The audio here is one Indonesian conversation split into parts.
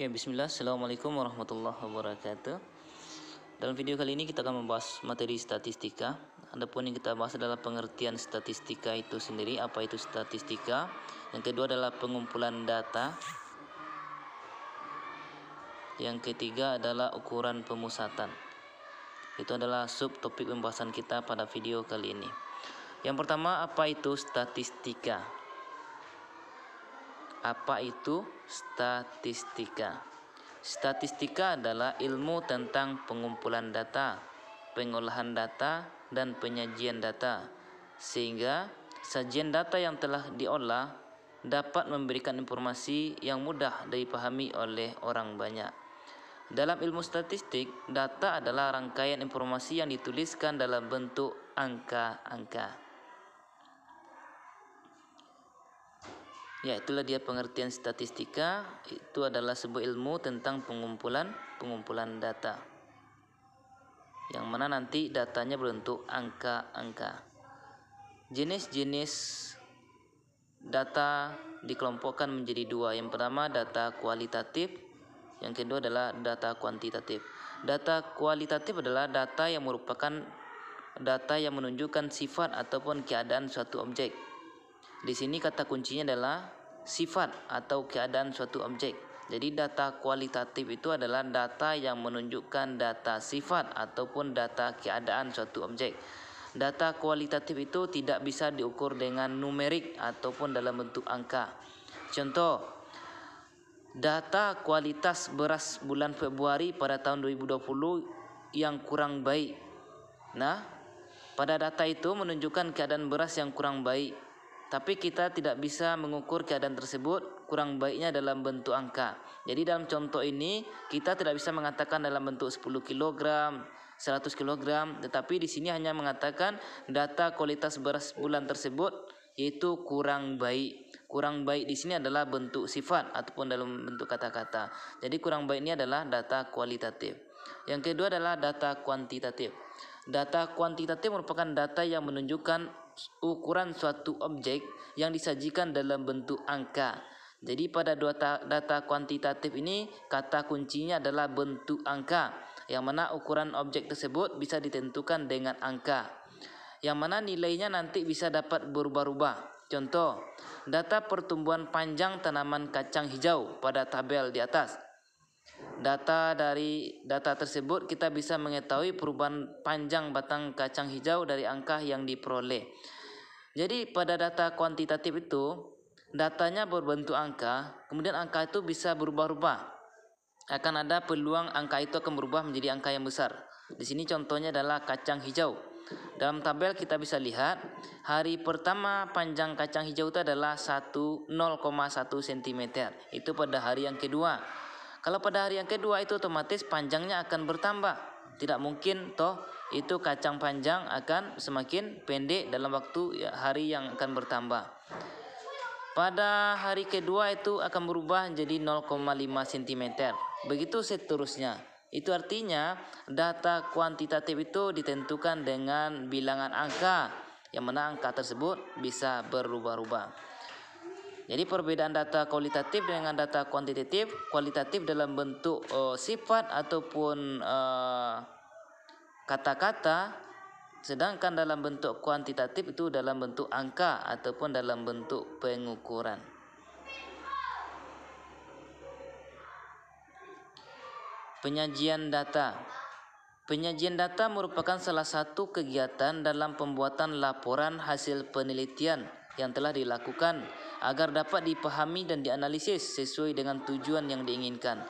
Oke, bismillah. Assalamualaikum warahmatullahi wabarakatuh. Dalam video kali ini kita akan membahas materi statistika. Adapun yang kita bahas adalah pengertian statistika itu sendiri, apa itu statistika. Yang kedua adalah pengumpulan data. Yang ketiga adalah ukuran pemusatan. Itu adalah subtopik pembahasan kita pada video kali ini. Yang pertama, apa itu statistika? Apa itu statistika? Statistika adalah ilmu tentang pengumpulan data, pengolahan data, dan penyajian data, sehingga sajian data yang telah diolah dapat memberikan informasi yang mudah dipahami oleh orang banyak. Dalam ilmu statistik, data adalah rangkaian informasi yang dituliskan dalam bentuk angka-angka. Ya, itulah dia pengertian statistika. Itu adalah sebuah ilmu tentang pengumpulan data, yang mana nanti datanya berbentuk angka-angka. Jenis-jenis data dikelompokkan menjadi dua. Yang pertama data kualitatif, yang kedua adalah data kuantitatif. Data kualitatif adalah data yang merupakan data yang menunjukkan sifat ataupun keadaan suatu objek. Di sini kata kuncinya adalah sifat atau keadaan suatu objek. Jadi data kualitatif itu adalah data yang menunjukkan data sifat ataupun data keadaan suatu objek. Data kualitatif itu tidak bisa diukur dengan numerik ataupun dalam bentuk angka. Contoh, data kualitas beras bulan Februari pada tahun 2020 yang kurang baik. Nah, pada data itu menunjukkan keadaan beras yang kurang baik. Tapi kita tidak bisa mengukur keadaan tersebut kurang baiknya dalam bentuk angka. Jadi dalam contoh ini kita tidak bisa mengatakan dalam bentuk 10 kg, 100 kg, tetapi di sini hanya mengatakan data kualitas beras bulan tersebut yaitu kurang baik. Kurang baik di sini adalah bentuk sifat ataupun dalam bentuk kata-kata. Jadi kurang baik ini adalah data kualitatif. Yang kedua adalah data kuantitatif. Data kuantitatif merupakan data yang menunjukkan ukuran suatu objek yang disajikan dalam bentuk angka. Jadi pada data kuantitatif ini kata kuncinya adalah bentuk angka, yang mana ukuran objek tersebut bisa ditentukan dengan angka, yang mana nilainya nanti bisa dapat berubah-ubah. Contoh, data pertumbuhan panjang tanaman kacang hijau pada tabel di atas. Dari data tersebut kita bisa mengetahui perubahan panjang batang kacang hijau dari angka yang diperoleh. Jadi pada data kuantitatif itu datanya berbentuk angka, kemudian angka itu bisa berubah-ubah. Akan ada peluang angka itu akan berubah menjadi angka yang besar. Di sini contohnya adalah kacang hijau. Dalam tabel kita bisa lihat hari pertama panjang kacang hijau itu adalah 0,1 cm. Itu pada hari yang kedua. Kalau pada hari yang kedua itu otomatis panjangnya akan bertambah. Tidak mungkin toh itu kacang panjang akan semakin pendek dalam waktu hari yang akan bertambah. Pada hari kedua itu akan berubah menjadi 0,5 cm. Begitu seterusnya. Itu artinya data kuantitatif itu ditentukan dengan bilangan angka, yang mana angka tersebut bisa berubah-ubah. Jadi perbedaan data kualitatif dengan data kuantitatif, kualitatif dalam bentuk sifat ataupun kata-kata, sedangkan dalam bentuk kuantitatif itu dalam bentuk angka ataupun dalam bentuk pengukuran. Penyajian data. Penyajian data merupakan salah satu kegiatan dalam pembuatan laporan hasil penelitian yang telah dilakukan agar dapat dipahami dan dianalisis sesuai dengan tujuan yang diinginkan.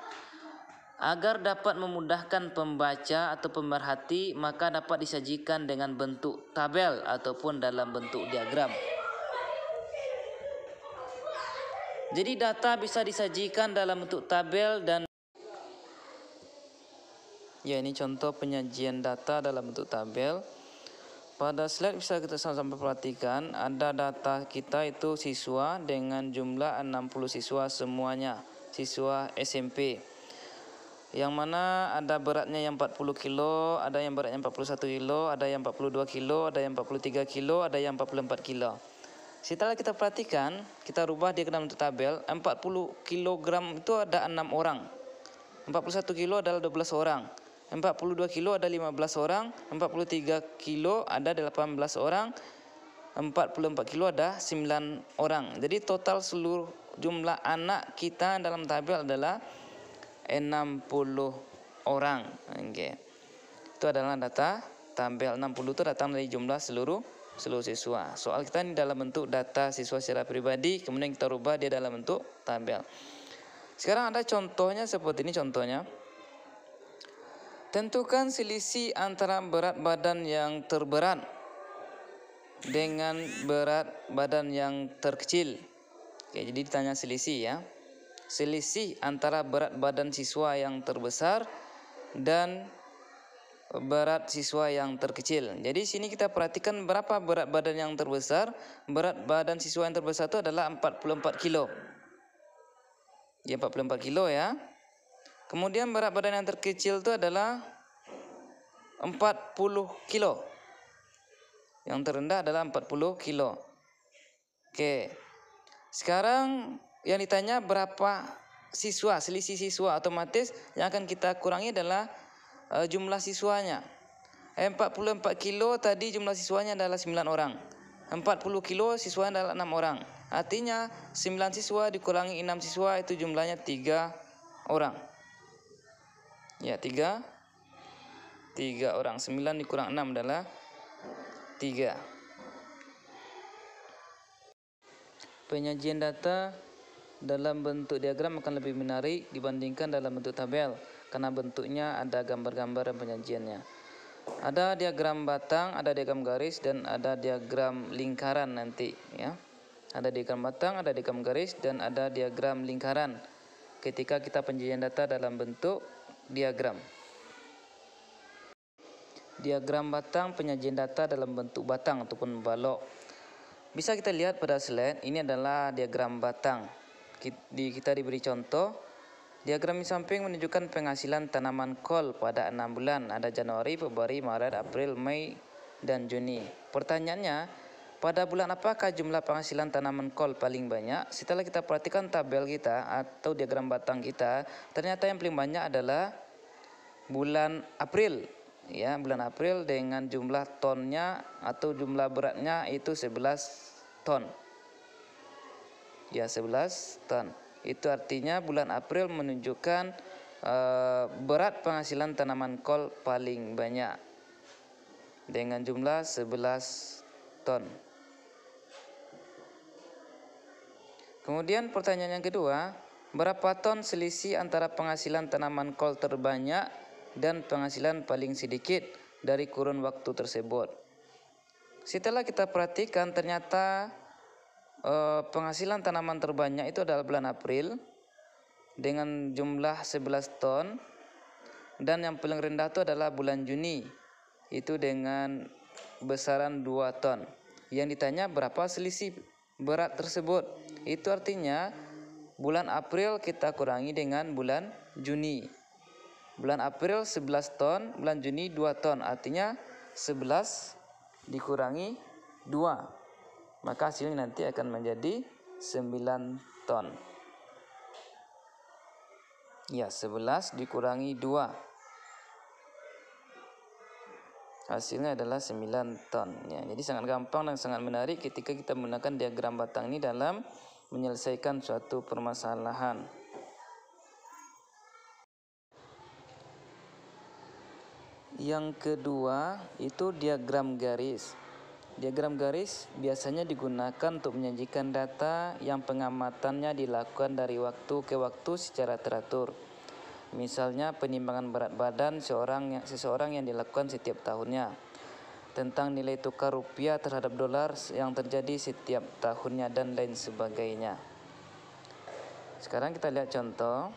Agar dapat memudahkan pembaca atau pemerhati, maka dapat disajikan dengan bentuk tabel ataupun dalam bentuk diagram. Jadi data bisa disajikan dalam bentuk tabel dan ini contoh penyajian data dalam bentuk tabel. Pada slide bisa kita sama-sama perhatikan ada data kita itu siswa dengan jumlah 60 siswa semuanya, siswa SMP. Yang mana ada beratnya yang 40 kilo, ada yang beratnya 41 kilo, ada yang 42 kilo, ada yang 43 kilo, ada yang 44 kilo. Setelah kita perhatikan, kita rubah dia ke dalam bentuk tabel, 40 kg itu ada 6 orang. 41 kilo adalah 12 orang. 42 kilo ada 15 orang. 43 kilo ada 18 orang. 44 kilo ada 9 orang. Jadi total seluruh jumlah anak kita dalam tabel adalah 60 orang. Oke. Itu adalah data tabel. 60 itu datang dari jumlah seluruh siswa. Soal kita ini dalam bentuk data siswa secara pribadi, kemudian kita rubah dia dalam bentuk tabel. Sekarang ada contohnya seperti ini contohnya. Tentukan selisih antara berat badan yang terberat dengan berat badan yang terkecil. Oke, jadi ditanya selisih ya. Selisih antara berat badan siswa yang terbesar dan berat siswa yang terkecil. Jadi sini kita perhatikan berapa berat badan yang terbesar. Berat badan siswa yang terbesar itu adalah 44 kilo. Ya, 44 kilo ya. Kemudian berat badan yang terkecil itu adalah 40 kilo. Yang terendah adalah 40 kilo. Oke. Sekarang yang ditanya berapa siswa, selisih siswa, otomatis yang akan kita kurangi adalah jumlah siswanya. 44 kilo tadi jumlah siswanya adalah 9 orang. 40 kilo siswanya adalah 6 orang. Artinya 9 siswa dikurangi 6 siswa itu jumlahnya 3 orang. Ya, 3 orang. 9 dikurang 6 adalah 3. Penyajian data dalam bentuk diagram akan lebih menarik dibandingkan dalam bentuk tabel karena bentuknya ada gambar-gambar dan penyajiannya. Ada diagram batang, ada diagram garis, dan ada diagram lingkaran nanti ya. Ada diagram batang, ada diagram garis, dan ada diagram lingkaran ketika kita penyajian data dalam bentuk diagram. Diagram batang, penyajian data dalam bentuk batang ataupun balok. Bisa kita lihat pada slide, ini adalah diagram batang. Kita diberi contoh. Diagram di samping menunjukkan penghasilan tanaman kol pada 6 bulan. Ada Januari, Februari, Maret, April, Mei, dan Juni. Pertanyaannya, pada bulan apakah jumlah penghasilan tanaman kol paling banyak? Setelah kita perhatikan tabel kita atau diagram batang kita, ternyata yang paling banyak adalah bulan April. Ya, bulan April dengan jumlah tonnya atau jumlah beratnya itu 11 ton. Ya, 11 ton. Itu artinya bulan April menunjukkan berat penghasilan tanaman kol paling banyak dengan jumlah 11 ton. Kemudian pertanyaan yang kedua, berapa ton selisih antara penghasilan tanaman kol terbanyak dan penghasilan paling sedikit dari kurun waktu tersebut? Setelah kita perhatikan ternyata penghasilan tanaman terbanyak itu adalah bulan April dengan jumlah 11 ton, dan yang paling rendah itu adalah bulan Juni itu dengan besaran 2 ton. Yang ditanya berapa selisih berat tersebut, itu artinya bulan April kita kurangi dengan bulan Juni. Bulan April 11 ton, bulan Juni 2 ton, artinya 11 dikurangi 2. Maka hasilnya nanti akan menjadi 9 ton. Ya, 11 dikurangi 2. Hasilnya adalah 9 ton. Ya, jadi sangat gampang dan sangat menarik ketika kita menggunakan diagram batang ini dalam menyelesaikan suatu permasalahan. Yang kedua itu diagram garis. Diagram garis biasanya digunakan untuk menyajikan data yang pengamatannya dilakukan dari waktu ke waktu secara teratur. Misalnya penimbangan berat badan seseorang yang dilakukan setiap tahunnya, tentang nilai tukar rupiah terhadap dolar yang terjadi setiap tahunnya, dan lain sebagainya. Sekarang kita lihat contoh.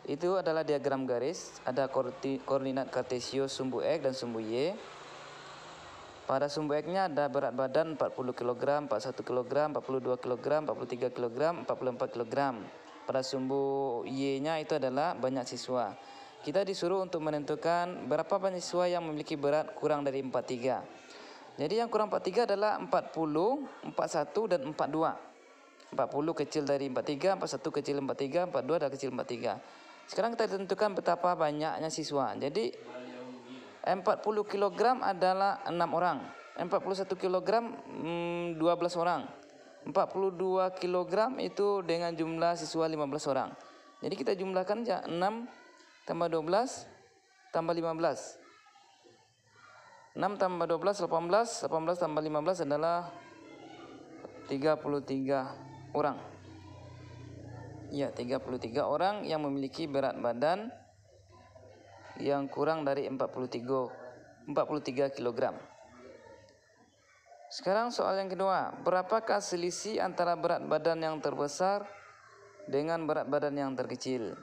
Itu adalah diagram garis, ada koordinat kartesius sumbu X dan sumbu Y. Pada sumbu X-nya ada berat badan 40 kg, 41 kg, 42 kg, 43 kg, 44 kg. Pada sumbu Y-nya itu adalah banyak siswa. Kita disuruh untuk menentukan berapa banyak siswa yang memiliki berat kurang dari 43. Jadi yang kurang 43 adalah 40, 41 dan 42. 40 kecil dari 43, 41 kecil 43, 42 adalah kecil 43. Sekarang kita tentukan betapa banyaknya siswa. Jadi 40 kg adalah 6 orang. 41 kg 12 orang. 42 kg itu dengan jumlah siswa 15 orang. Jadi kita jumlahkan aja 6 tambah 12 tambah 15. 6 tambah 12 18, 18 tambah 15 adalah 33 orang. Ya, 33 orang yang memiliki berat badan yang kurang dari 43 kg. Sekarang soal yang kedua, berapakah selisih antara berat badan yang terbesar dengan berat badan yang terkecil?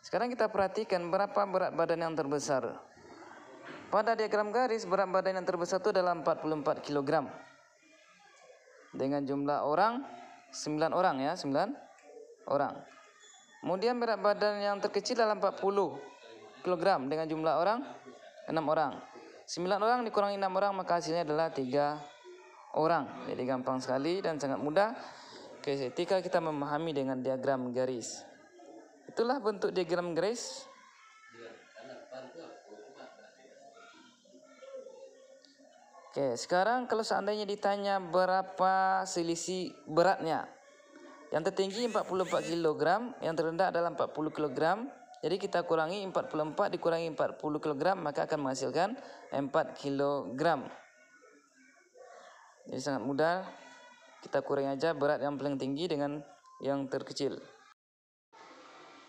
Sekarang kita perhatikan berapa berat badan yang terbesar. Pada diagram garis, berat badan yang terbesar itu adalah 44 kg. Dengan jumlah orang 9 orang ya, 9 orang. Kemudian berat badan yang terkecil adalah 40 kg dengan jumlah orang 6 orang. 9 orang dikurangi 6 orang maka hasilnya adalah 3 orang. Jadi gampang sekali dan sangat mudah ketika kita memahami dengan diagram garis. Itulah bentuk diagram garis. Oke, sekarang kalau seandainya ditanya berapa selisih beratnya. Yang tertinggi 44 kg, yang terendah adalah 40 kg. Jadi kita kurangi 44 dikurangi 40 kg maka akan menghasilkan 4 kg. Jadi sangat mudah, kita kurangi aja berat yang paling tinggi dengan yang terkecil.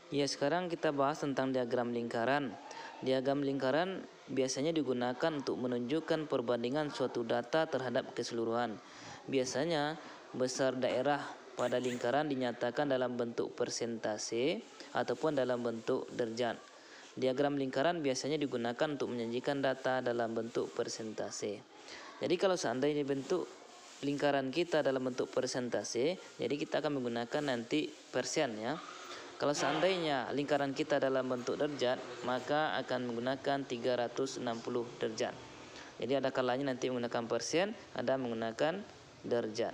Ya, sekarang kita bahas tentang diagram lingkaran. Diagram lingkaran biasanya digunakan untuk menunjukkan perbandingan suatu data terhadap keseluruhan. Biasanya besar daerah pada lingkaran dinyatakan dalam bentuk persentase ataupun dalam bentuk derajat. Diagram lingkaran biasanya digunakan untuk menyajikan data dalam bentuk persentase. Jadi kalau seandainya bentuk lingkaran kita dalam bentuk persentase, jadi kita akan menggunakan nanti persen ya. Kalau seandainya lingkaran kita dalam bentuk derajat, maka akan menggunakan 360 derajat. Jadi ada kalanya nanti menggunakan persen, ada menggunakan derajat.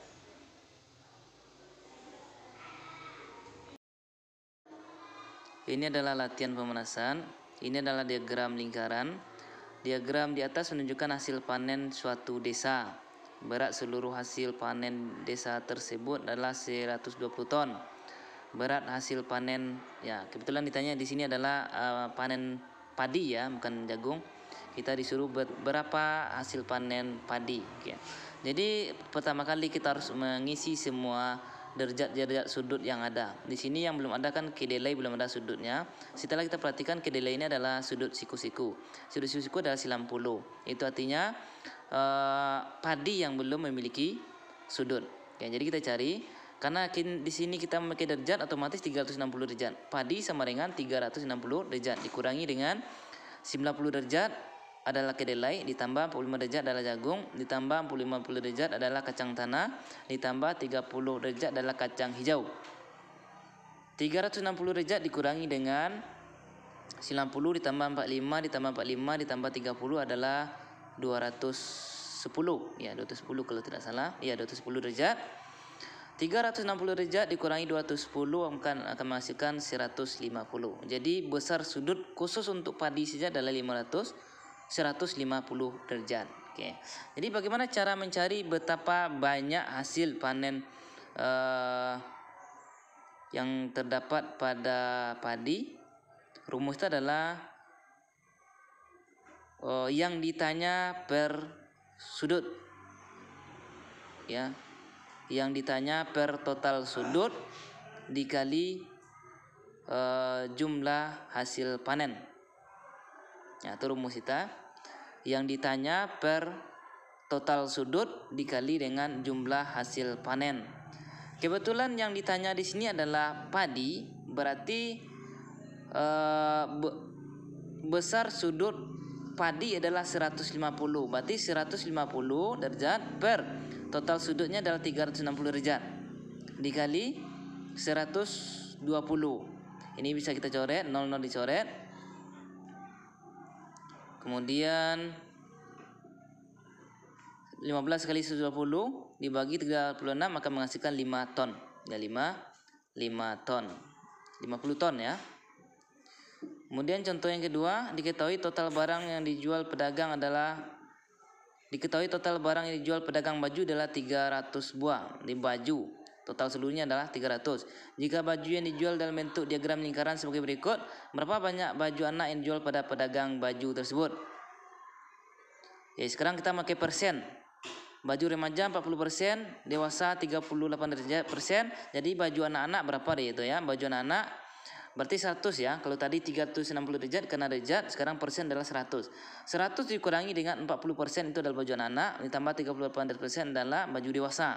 Ini adalah latihan pemanasan. Ini adalah diagram lingkaran. Diagram di atas menunjukkan hasil panen suatu desa. Berat seluruh hasil panen desa tersebut adalah 120 ton. Berat hasil panen, ya kebetulan ditanya di sini adalah panen padi ya, bukan jagung. Kita disuruh berapa hasil panen padi. Ya. Jadi pertama kali kita harus mengisi semua derajat-derajat sudut yang ada. Di sini yang belum ada kan kedelai belum ada sudutnya. Setelah kita perhatikan kedelai ini adalah sudut siku-siku. Sudut siku-siku adalah 90. Itu artinya padi yang belum memiliki sudut. Ya, jadi kita cari. Karena di sini kita memakai derajat, otomatis 360 derajat. Padi sama dengan 360 derajat dikurangi dengan 90 derajat adalah kedelai, ditambah 45 derajat adalah jagung, ditambah 50 derajat adalah kacang tanah, ditambah 30 derajat adalah kacang hijau. 360 derajat dikurangi dengan 90 ditambah 45 ditambah 45 ditambah 30 adalah 210. Ya, 210 kalau tidak salah. Ya, 210 derajat. 360 derajat dikurangi 210 akan menghasilkan 150. Jadi besar sudut khusus untuk padi saja adalah 150 derajat. Oke. Jadi bagaimana cara mencari betapa banyak hasil panen yang terdapat pada padi? Rumusnya adalah yang ditanya per sudut. Ya. Yang ditanya per total sudut dikali jumlah hasil panen. Ya, itu rumus kita. Yang ditanya per total sudut dikali dengan jumlah hasil panen. Kebetulan yang ditanya di sini adalah padi, berarti besar sudut padi adalah 150. Berarti 150 derajat per total sudutnya adalah 360 derajat dikali 120. Ini bisa kita coret, 00 dicoret. Kemudian 15 kali 120 dibagi 36 akan menghasilkan 5 ton. Ya, 5 ton. 50 ton ya. Kemudian contoh yang kedua, diketahui total barang yang dijual pedagang baju adalah 300 buah. Di baju total seluruhnya adalah 300. Jika baju yang dijual dalam bentuk diagram lingkaran sebagai berikut, berapa banyak baju anak yang dijual pada pedagang baju tersebut? Sekarang kita pakai persen. Baju remaja 40%, dewasa 38%. Jadi baju anak-anak berapa deh itu ya? Baju anak-anak berarti 100 ya. Kalau tadi 360 derajat karena derajat, sekarang persen adalah 100. 100 dikurangi dengan 40% itu adalah baju anak-anak, ditambah 38% adalah baju dewasa.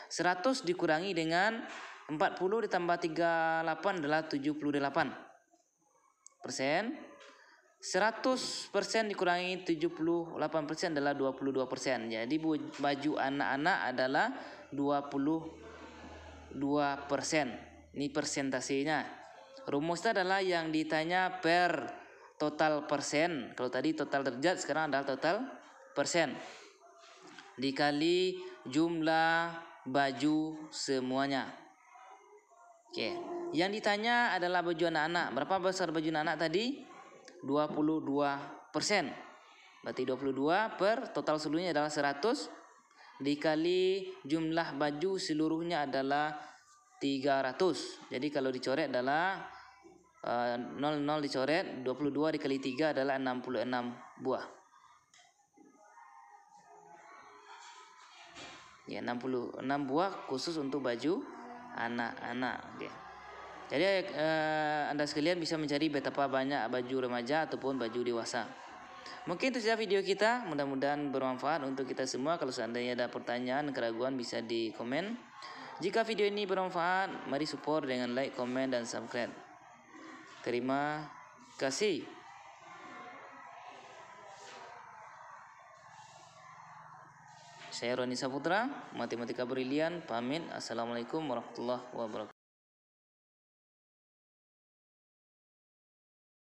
100 dikurangi dengan 40 ditambah 38 adalah 78%. 100% dikurangi 78% adalah 22%. Jadi baju anak-anak adalah 22%. Ini persentasenya. Rumusnya adalah yang ditanya per total persen. Kalau tadi total derajat, sekarang adalah total persen. Dikali jumlah baju semuanya. Oke. Yang ditanya adalah baju anak-anak. Berapa besar baju anak-anak tadi? 22%. Berarti 22 per total seluruhnya adalah 100 dikali jumlah baju seluruhnya adalah 300. Jadi kalau dicoret adalah 00 dicoret, 22 dikali 3 adalah 66 buah. Ya, 66 buah khusus untuk baju anak-anak. Oke. Jadi Anda sekalian bisa mencari betapa banyak baju remaja ataupun baju dewasa. Mungkin itu saja video kita, mudah-mudahan bermanfaat untuk kita semua. Kalau seandainya ada pertanyaan, keraguan bisa di komen. Jika video ini bermanfaat, mari support dengan like, komen, dan subscribe. Terima kasih. Saya Roni Saputra, Matematika Brilian, pamit. Assalamualaikum warahmatullahi wabarakatuh.